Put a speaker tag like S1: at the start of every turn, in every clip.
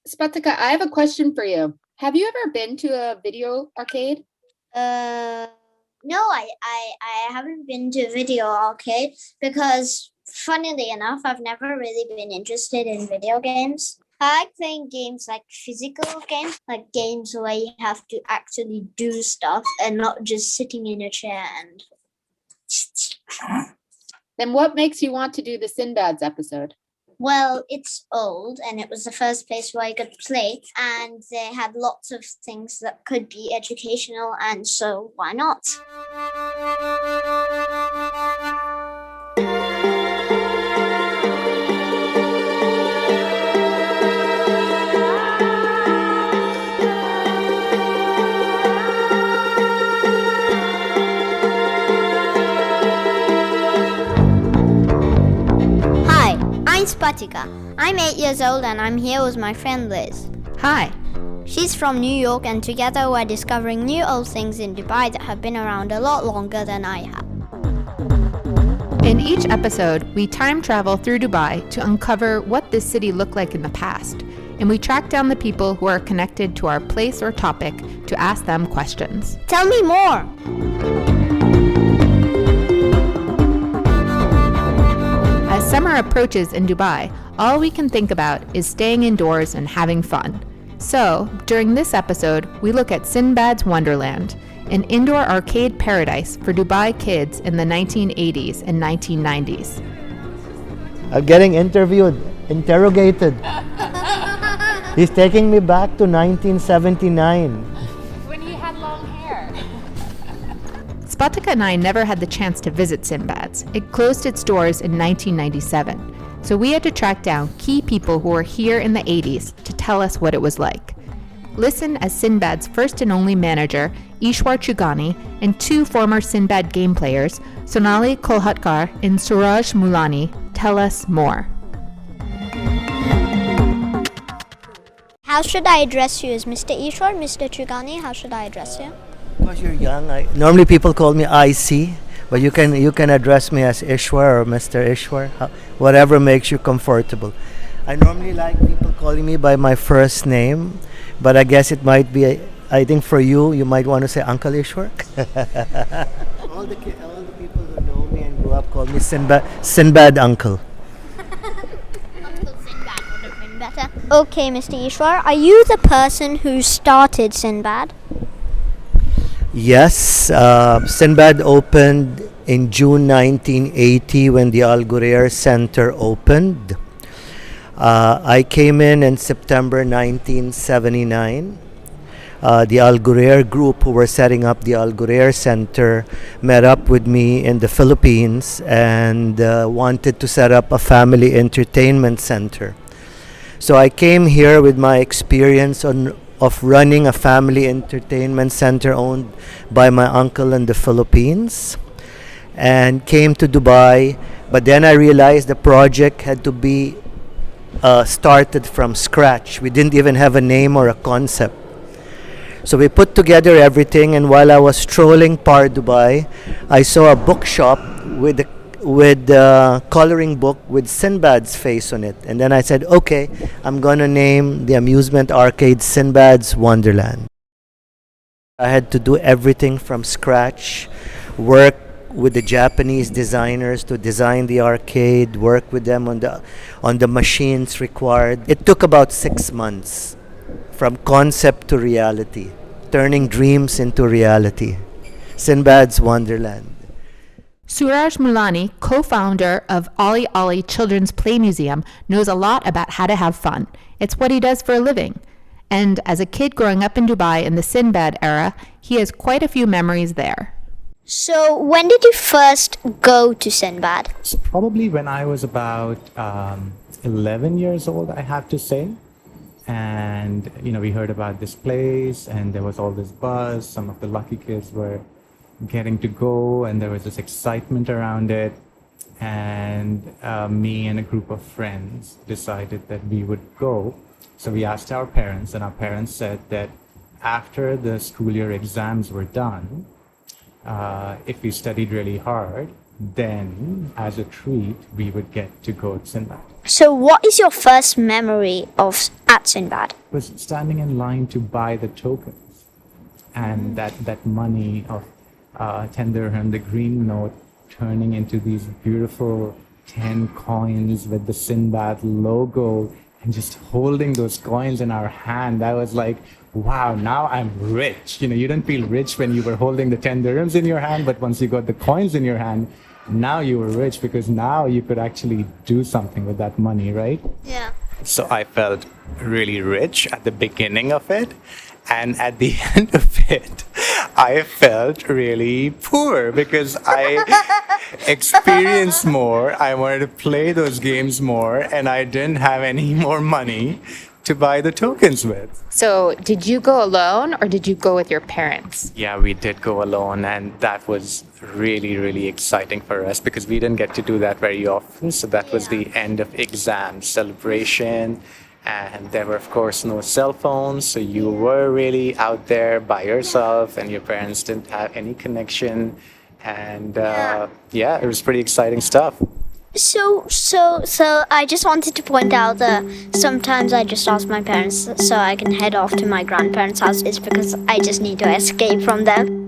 S1: Spatika, I have a question for you. Have you ever been to a video arcade?
S2: No, I haven't been to video arcade because, funnily enough, I've never really been interested in video games. I like playing games like physical games, like games where you have to actually do stuff and not just sitting in a chair and.
S1: Then what makes you want to do the Sindbad's episode?
S2: Well, it's old and it was the first place where I could play, and they had lots of things that could be educational, and so why not? I'm Spatika. I'm 8 years old and I'm here with my friend Liz.
S3: Hi.
S2: She's from New York, and together we're discovering new old things in Dubai that have been around a lot longer than I have.
S3: In each episode, we time travel through Dubai to uncover what this city looked like in the past, and we track down the people who are connected to our place or topic to ask them questions.
S2: Tell me more!
S3: As summer approaches in Dubai, all we can think about is staying indoors and having fun. So, during this episode, we look at Sindbad's Wonderland, an indoor arcade paradise for Dubai kids in the 1980s and 1990s.
S4: I'm getting interrogated. He's taking me back to 1979.
S3: When he had long hair. Spatika and I never had the chance to visit Sindbad's. It closed its doors in 1997. So we had to track down key people who were here in the 80s to tell us what it was like. Listen as Sindbad's first and only manager, Ishwar Chugani, and two former Sindbad game players, Sonali Kolhatkar and Suraj Mulani, tell us more.
S2: How should I address you? As Mr. Ishwar, Mr. Chugani, how should I address you?
S4: Because you're young, normally people call me IC, but you can address me as Ishwar or Mr. Ishwar, whatever makes you comfortable. I normally like people calling me by my first name, but I guess it might be, I think for you might want to say Uncle Ishwar. all the people who know me and grew up call me Sindbad Uncle.
S2: Uncle Sindbad would have been better. Okay, Mr. Ishwar, are you the person who started Sindbad?
S4: Yes, Sindbad opened in June 1980 when the Ghurair Centre opened. I came in September 1979. The Ghurair group who were setting up the Ghurair Centre met up with me in the Philippines and wanted to set up a family entertainment center. So I came here with my experience of running a family entertainment center owned by my uncle in the Philippines, and came to Dubai. But then I realized the project had to be started from scratch. We didn't even have a name or a concept. So we put together everything, and while I was strolling par Dubai, I saw a bookshop with a coloring book with Sindbad's face on it. And then I said, okay, I'm going to name the amusement arcade Sindbad's Wonderland. I had to do everything from scratch, work with the Japanese designers to design the arcade, work with them on the machines required. It took about 6 months from concept to reality, turning dreams into reality. Sindbad's Wonderland.
S3: Suraj Mulani, co-founder of Ali Ali Children's Play Museum, knows a lot about how to have fun. It's what he does for a living. And as a kid growing up in Dubai in the Sindbad era, he has quite a few memories there.
S2: So, when did you first go to Sindbad?
S5: Probably when I was about 11 years old, I have to say. And, we heard about this place and there was all this buzz. Some of the lucky kids were getting to go and there was this excitement around it. And me and a group of friends decided that we would go. So we asked our parents, and our parents said that after the school year exams were done, if we studied really hard, then as a treat, we would get to go to Sindbad.
S2: So, what is your first memory of at Sindbad?
S5: Was standing in line to buy the tokens, and that money of 10 dirham, the green note, turning into these beautiful 10 coins with the Sindbad logo, and just holding those coins in our hand. That was like, wow, now I'm rich. You didn't feel rich when you were holding the 10 dirhams in your hand, but once you got the coins in your hand, now you were rich because now you could actually do something with that money, right?
S2: Yeah.
S5: So I felt really rich at the beginning of it. And at the end of it, I felt really poor because I experienced more. I wanted to play those games more, and I didn't have any more money to buy the tokens with.
S3: So, did you go alone or did you go with your parents?
S5: Yeah, we did go alone, and that was really, really exciting for us because we didn't get to do that very often. So that was the end of exam celebration. And there were, of course, no cell phones. So you were really out there by yourself, and your parents didn't have any connection. And it was pretty exciting stuff.
S2: So I just wanted to point out that sometimes I just ask my parents so I can head off to my grandparents' house. It's because I just need to escape from them.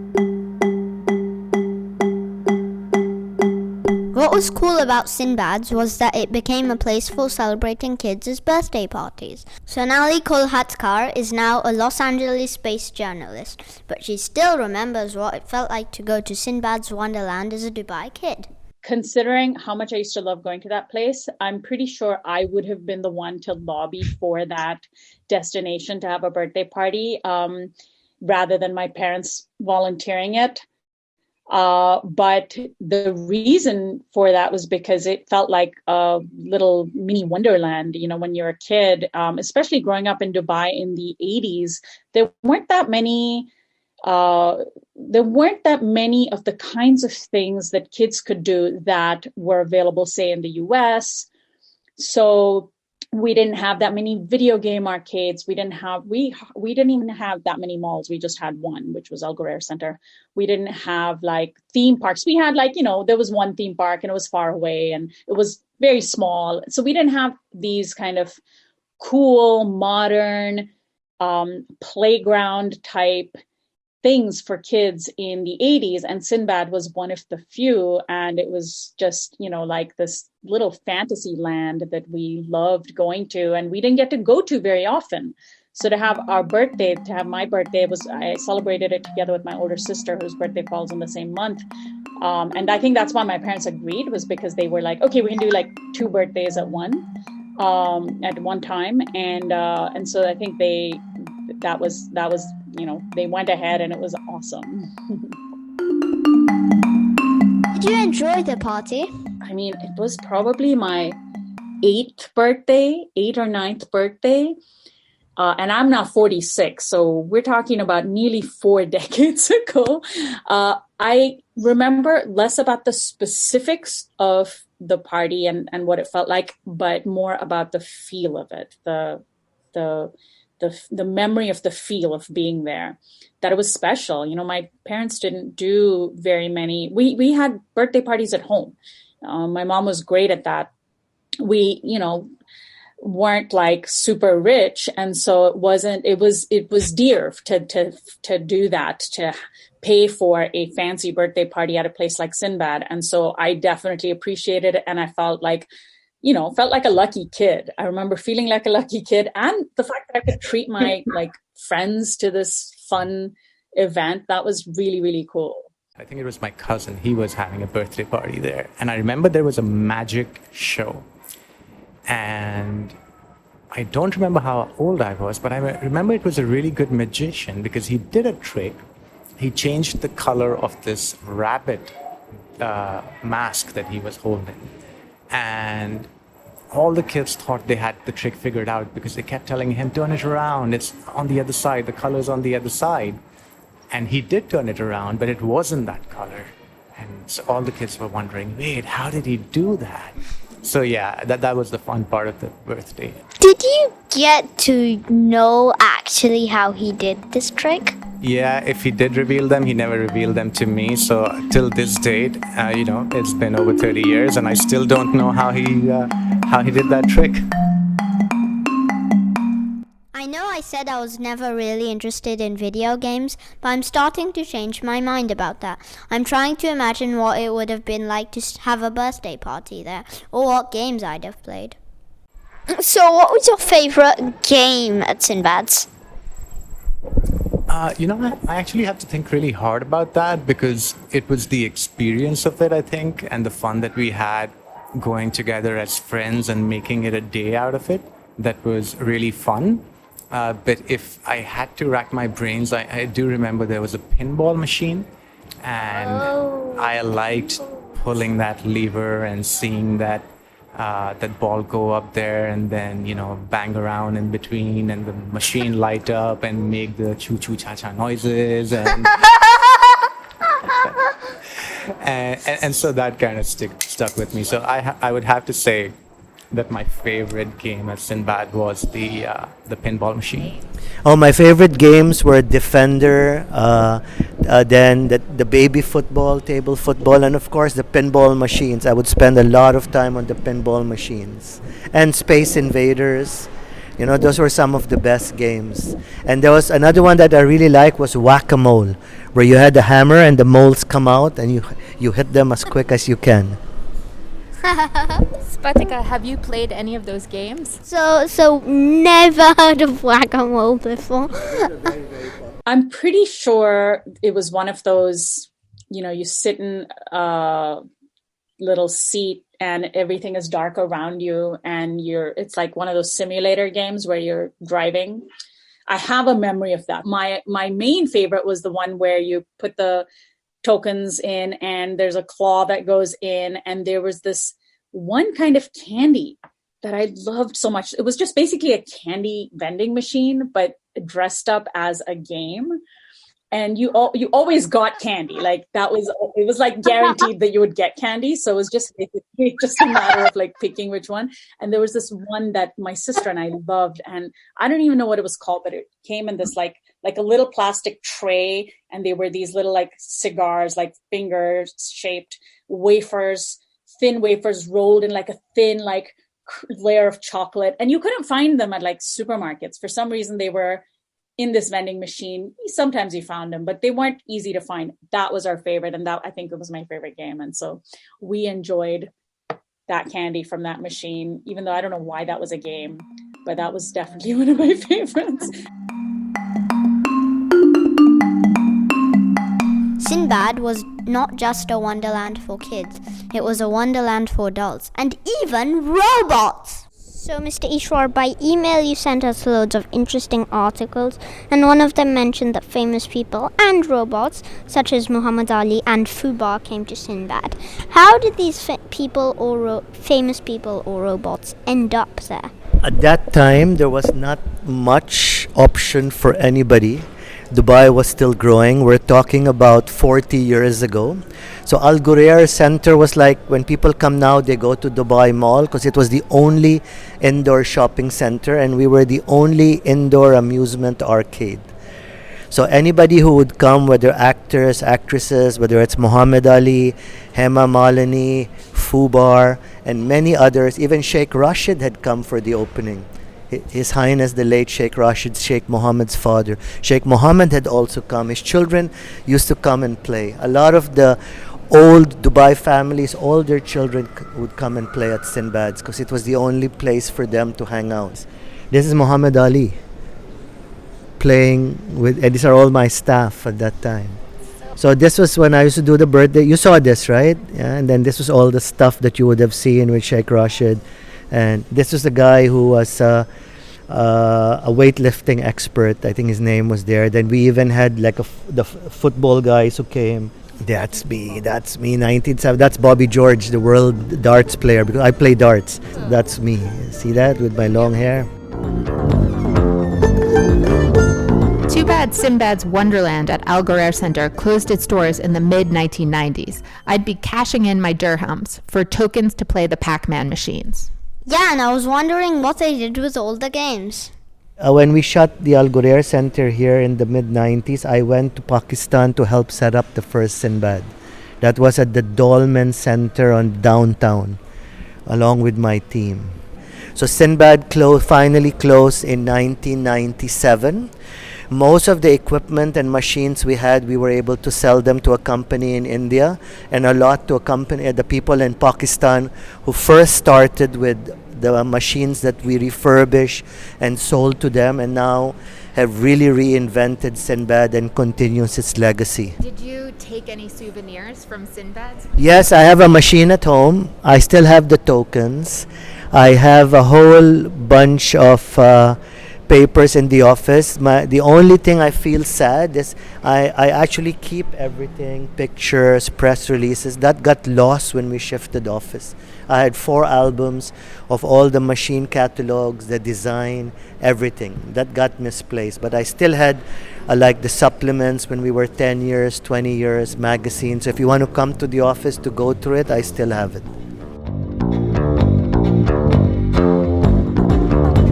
S2: What was cool about Sindbad's was that it became a place for celebrating kids' birthday parties. Sonali Kolhatkar is now a Los Angeles-based journalist, but she still remembers what it felt like to go to Sindbad's Wonderland as a Dubai kid.
S6: Considering how much I used to love going to that place, I'm pretty sure I would have been the one to lobby for that destination to have a birthday party, rather than my parents volunteering it. But the reason for that was because it felt like a little mini Wonderland. When you're a kid, especially growing up in Dubai in the 80s, there weren't that many of the kinds of things that kids could do that were available, say, in the US. So we didn't have that many video game arcades. We didn't even have that many malls. We just had one, which was Ghurair Centre. We didn't have like theme parks. We had there was one theme park and it was far away and it was very small. So we didn't have these kind of cool, modern, playground type things for kids in the 80s, and Sindbad was one of the few, and it was just like this little fantasy land that we loved going to, and we didn't get to go to very often. So to have my birthday, I celebrated it together with my older sister, whose birthday falls in the same month, and I think that's why my parents agreed, was because they were like, okay, we can do like 2 birthdays at one time, and so I think that was they went ahead and it was awesome.
S2: Did you enjoy the party?
S6: I mean, it was probably my 8th or 9th birthday. And I'm now 46, so we're talking about nearly 4 decades ago. I remember less about the specifics of the party and what it felt like, but more about the feel of it, the memory of the feel of being there, that it was special. My parents didn't do very many. We had birthday parties at home. My mom was great at that. We, weren't like super rich. And so it was dear to do that, to pay for a fancy birthday party at a place like Sindbad. And so I definitely appreciated it. And I felt like a lucky kid. I remember feeling like a lucky kid, and the fact that I could treat my friends to this fun event, that was really, really cool.
S5: I think it was my cousin. He was having a birthday party there. And I remember there was a magic show. And I don't remember how old I was, but I remember it was a really good magician because he did a trick. He changed the color of this rabbit mask that he was holding. And all the kids thought they had the trick figured out because they kept telling him, turn it around, it's on the other side, the color's on the other side. And he did turn it around, but it wasn't that color. And so all the kids were wondering, wait, how did he do that? So yeah, that was the fun part of the birthday.
S2: Did you get to know actually how he did this trick?
S5: Yeah, if he did reveal them, he never revealed them to me. So till this date, it's been over 30 years, and I still don't know how he did that trick.
S2: I know I said I was never really interested in video games, but I'm starting to change my mind about that. I'm trying to imagine what it would have been like to have a birthday party there, or what games I'd have played. So what was your favorite game at Sindbad's?
S5: I actually have to think really hard about that, because it was the experience of it, I think, and the fun that we had going together as friends and making it a day out of it that was really fun. But if I had to rack my brains, I do remember there was a pinball machine, and I liked pulling that lever and seeing that ball go up there and then, bang around in between, and the machine light up and make the choo-choo cha-cha noises. And so that kind of stuck with me. So I would have to say that my favorite game at Sindbad was the pinball machine.
S4: Oh, my favorite games were Defender, then the baby football, table football, and of course the pinball machines. I would spend a lot of time on the pinball machines. And Space Invaders. Those were some of the best games. And there was another one that I really liked was Whack-A-Mole, where you had the hammer and the moles come out and you hit them as quick as you can.
S3: Spatika, have you played any of those games?
S2: So never heard of Whack-A-Mole before.
S6: I'm pretty sure it was one of those, you sit in a little seat and everything is dark around you, and it's like one of those simulator games where you're driving. I have a memory of that. My main favorite was the one where you put the tokens in and there's a claw that goes in, and there was this one kind of candy that I loved so much. It was just basically a candy vending machine, but dressed up as a game. And you always got candy. Like it was like guaranteed that you would get candy. So it was just basically just a matter of like picking which one. And there was this one that my sister and I loved, and I don't even know what it was called, but it came in this like a little plastic tray, and they were these little like cigars, like fingers shaped wafers, thin wafers rolled in like a thin like layer of chocolate. And you couldn't find them at like supermarkets. For some reason, they were in this vending machine. Sometimes you found them, but they weren't easy to find. That was our favorite, and that I think it was my favorite game. And so we enjoyed that candy from that machine, even though I don't know why that was a game, but that was definitely one of my favorites.
S2: Sindbad was not just a wonderland for kids, it was a wonderland for adults, and even robots! So, Mr. Ishwar, by email you sent us loads of interesting articles, and one of them mentioned that famous people and robots, such as Muhammad Ali and Fubar, came to Sindbad. How did these people or famous people or robots end up there?
S4: At that time, there was not much option for anybody. Dubai was still growing. We're talking about 40 years ago. So Ghurair Centre was like, when people come now, they go to Dubai Mall because it was the only indoor shopping center, and we were the only indoor amusement arcade. So anybody who would come, whether actors, actresses, whether it's Muhammad Ali, Hema Malini, Fubar, and many others, even Sheikh Rashid had come for the opening. His Highness the late Sheikh Rashid, Sheikh Mohammed's father. Sheikh Mohammed had also come. His children used to come and play. A lot of the old Dubai families, all their children would come and play at Sindbad's because it was the only place for them to hang out. This is Muhammad Ali playing with, and these are all my staff at that time. So this was when I used to do the birthday. You saw this, right? Yeah, and then this was all the stuff that you would have seen with Sheikh Rashid. And this was the guy who was a weightlifting expert. I think his name was there. Then we even had like the football guys who came. That's me. 1970. That's Bobby George, the world darts player, because I play darts. That's me. See that with my long hair?
S3: Too bad Sindbad's Wonderland at Ghurair Centre closed its doors in the mid-1990s. I'd be cashing in my dirhams for tokens to play the Pac-Man machines.
S2: Yeah, and I was wondering what they did with all the games.
S4: When we shut the Ghurair Centre here in the mid-90s, I went to Pakistan to help set up the first Sindbad. That was at the Dolmen Centre on downtown, along with my team. So Sindbad finally closed in 1997. Most of the equipment and machines we had, we were able to sell them to a company in India, and a lot to a company, the people in Pakistan who first started with the machines that we refurbish and sold to them, and now have really reinvented Sindbad and continues its legacy.
S3: Did you take any souvenirs from Sindbad's?
S4: Yes, I have a machine at home. I still have the tokens. I have a whole bunch of papers in the office. The only thing I feel sad is I actually keep everything, pictures, press releases. That got lost when we shifted office. I had 4 albums of all the machine catalogs, the design, everything. That got misplaced. But I still had like the supplements when we were 10 years, 20 years, magazines. So if you want to come to the office to go through it, I still have it.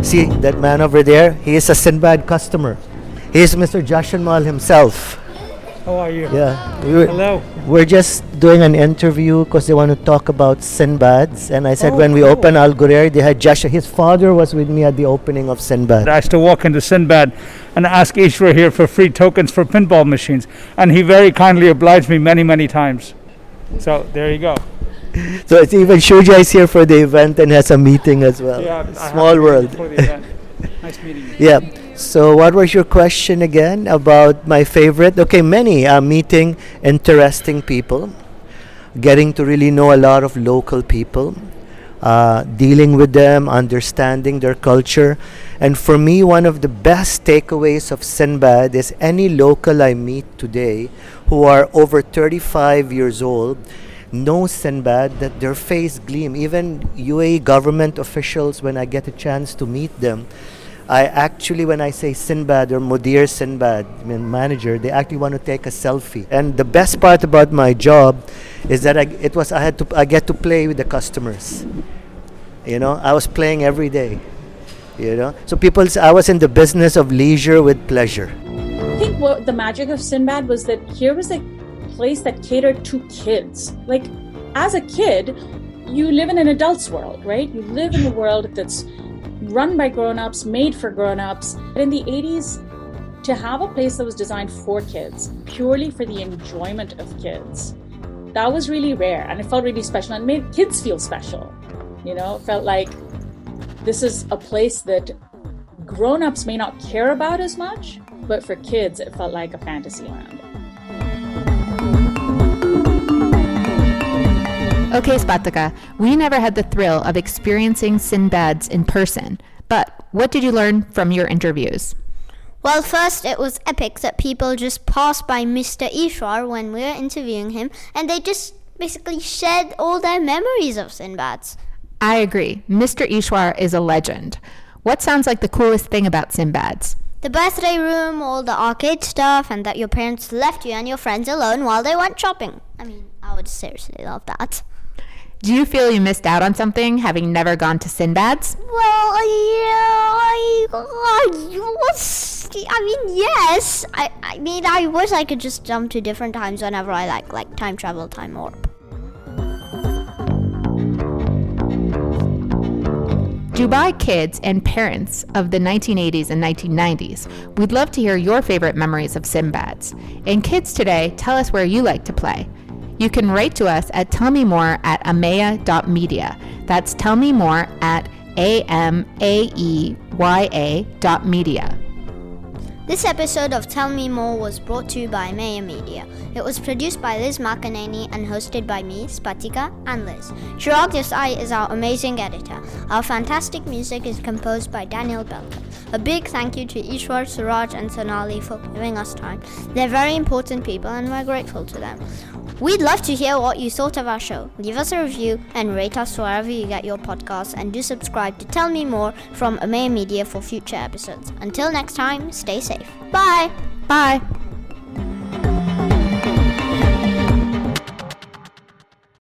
S4: See that man over there? He is a Sindbad customer. He is Mr. Jashanmal himself.
S7: How are you?
S4: Yeah.
S7: Hello.
S4: We're just doing an interview because they want to talk about Sindbads. And I said when we
S7: cool.
S4: opened Al Ghurair, they had his father was with me at the opening of Sindbad.
S7: I used to walk into Sindbad and ask Ishwar here for free tokens for pinball machines. And he very kindly obliged me many, many times. So there you go.
S4: So it's even Shuja is here for the event and has a meeting as well.
S7: Yeah,
S4: Small world.
S7: For the event. Nice meeting you.
S4: Yeah. So what was your question again about my favorite? Okay, many. Meeting interesting people, getting to really know a lot of local people, dealing with them, understanding their culture. And for me, one of the best takeaways of Sindbad is any local I meet today who are over 35 years old know Sindbad, that their face gleam. Even UAE government officials, when I get a chance to meet them, I actually, when I say Sindbad or Mudir Sindbad, manager, they actually want to take a selfie. And the best part about my job is that I get to play with the customers. You know, I was playing every day. You know, so people say I was in the business of leisure with pleasure.
S6: I think what the magic of Sindbad was that here was a place that catered to kids. Like, as a kid, you live in an adult's world, right? You live in a world that's run by grown-ups, made for grown-ups. But in the 80s, to have a place that was designed for kids, purely for the enjoyment of kids, that was really rare, and it felt really special and made kids feel special. You know, it felt like this is a place that grown-ups may not care about as much, but for kids, it felt like a fantasy land.
S3: Okay, Spatika, we never had the thrill of experiencing Sindbads in person, but what did you learn from your interviews?
S2: Well, first, it was epic that people just passed by Mr. Ishwar when we were interviewing him, and they just basically shared all their memories of Sindbads.
S3: I agree. Mr. Ishwar is a legend. What sounds like the coolest thing about Sindbads?
S2: The birthday room, all the arcade stuff, and that your parents left you and your friends alone while they went shopping. I mean, I would seriously love that.
S3: Do you feel you missed out on something, having never gone to Sindbads?
S2: Well, yes. I mean, I wish I could just jump to different times whenever I like time travel, time warp.
S3: Dubai kids and parents of the 1980s and 1990s, we'd love to hear your favorite memories of Sindbads. And kids today, tell us where you like to play. You can write to us at tellmemore@ameya.media. That's tellmemore@ameya.media.
S2: This episode of Tell Me More was brought to you by Ameya Media. It was produced by Liz Makanani and hosted by me, Spatika and Liz. Suraj Desai is our amazing editor. Our fantastic music is composed by Daniel Belka. A big thank you to Ishwar, Suraj and Sonali for giving us time. They're very important people and we're grateful to them. We'd love to hear what you thought of our show. Leave us a review and rate us wherever you get your podcasts, and do subscribe to Tell Me More from Ameya Media for future episodes. Until next time, stay safe. Bye!
S3: Bye!